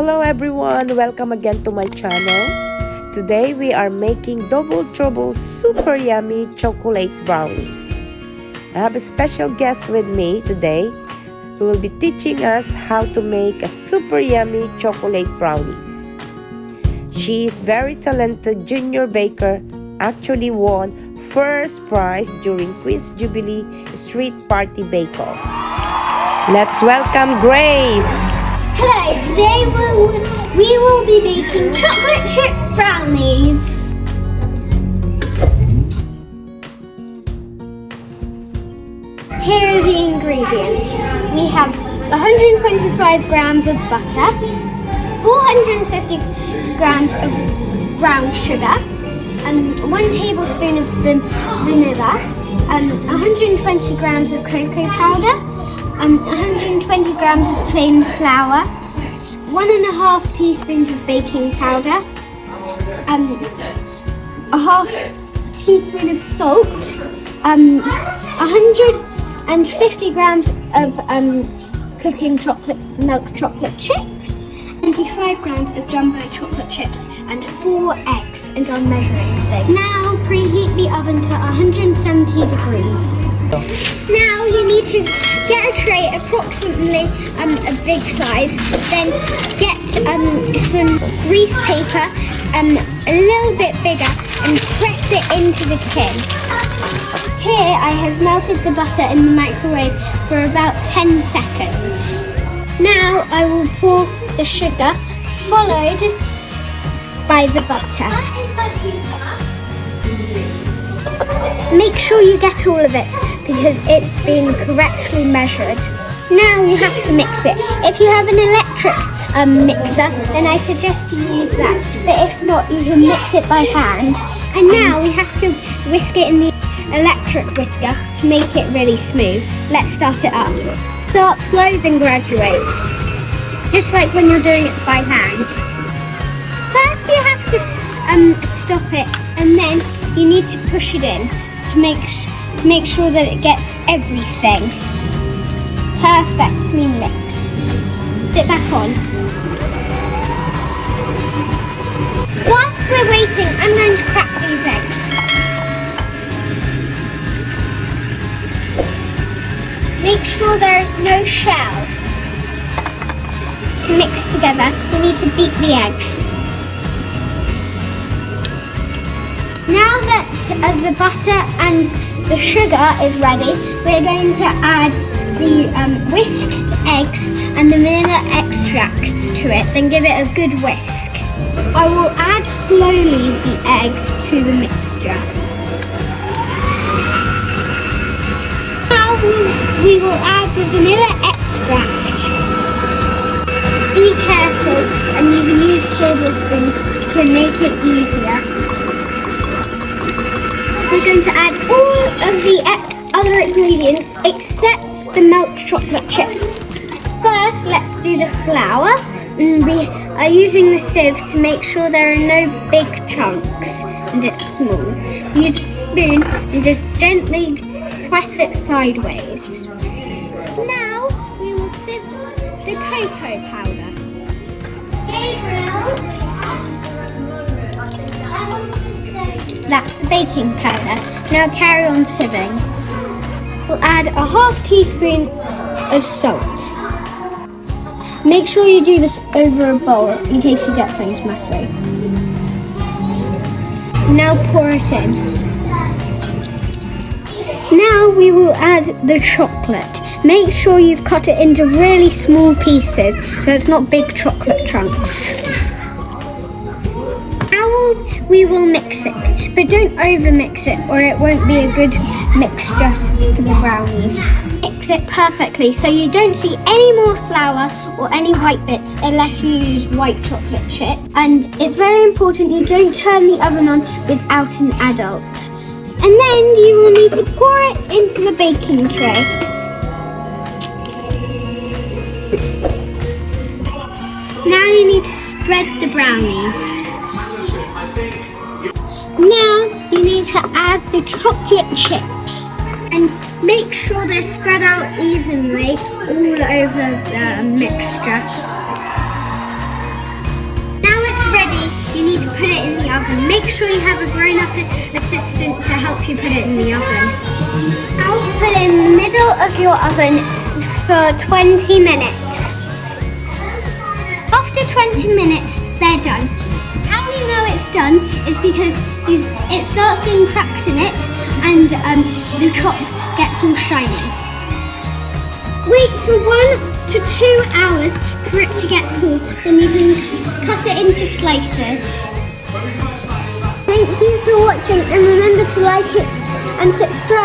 Hello everyone, welcome again to my channel. Today we are making double trouble super yummy chocolate brownies. I have a special guest with me today who will be teaching us how to make a super yummy chocolate brownies. She is very talented junior baker, actually won first prize during Quiz Jubilee Street Party Bake Off. Let's welcome Grace! Hello, today we will be baking chocolate chip brownies. Here are the ingredients. We have 125 grams of butter, 450 grams of brown sugar, 1 tablespoon of vanilla, 120 grams of cocoa powder, 120 grams of plain flour, 1.5 teaspoons of baking powder, a half teaspoon of salt, 150 grams of cooking milk chocolate chips, 25 grams of jumbo chocolate chips, and 4 eggs, and I'm measuring things. Now preheat the oven to 170 degrees. Now you need to get a tray approximately a big size, then get some grease paper a little bit bigger and press it into the tin. Here I have melted the butter in the microwave for about 10 seconds. Now I will pour the sugar followed by the butter. Make sure you get all of it because it's been correctly measured. Now you have to mix it. If you have an electric mixer, then I suggest you use that. But if not, you can mix it by hand. And now we have to whisk it in the electric whisker to make it really smooth. Let's start it up. Start slow, then graduate. Just like when you're doing it by hand. First you have to stop it, and then you need to push it in to make sure that it gets everything perfectly mixed. Sit back on. Whilst we're waiting, I'm going to crack these eggs. Make sure there is no shell. To mix together, we need to beat the eggs. Now that the butter and the sugar is ready, we're going to add the whisked eggs and the vanilla extract to it, then give it a good whisk. I will add slowly the egg to the mixture. Now we will add the vanilla extract. Be careful, and you can use tablespoons to make it easier. We're going to add all of the other ingredients except the milk chocolate chips. First, let's do the flour. We are using the sieve to make sure there are no big chunks and it's small. Use a spoon and just gently press it sideways. Now we will sieve the cocoa powder. That's the baking powder. Now carry on sieving. We'll add a half teaspoon of salt. Make sure you do this over a bowl in case you get things messy. Now pour it in. Now we will add the chocolate. Make sure you've cut it into really small pieces so it's not big chocolate chunks. We will mix it, but don't over mix it or it won't be a good mixture for the brownies. Mix it perfectly so you don't see any more flour or any white bits unless you use white chocolate chip. And it's very important you don't turn the oven on without an adult. And then you will need to pour it into the baking tray. Now you need to spread the brownies. Now you need to add the chocolate chips and make sure they're spread out evenly all over the mixture. put it in the oven. Make sure you have a grown-up assistant to help you put it in the oven. I'll put it in the middle of your oven for 20 minutes. After 20 minutes, they're done. How you know it's done is because it starts getting cracks in it and the top gets all shiny. Wait for 1 to 2 hours for it to get cool, then you can cut it into slices. Thank you for watching and remember to like it and subscribe.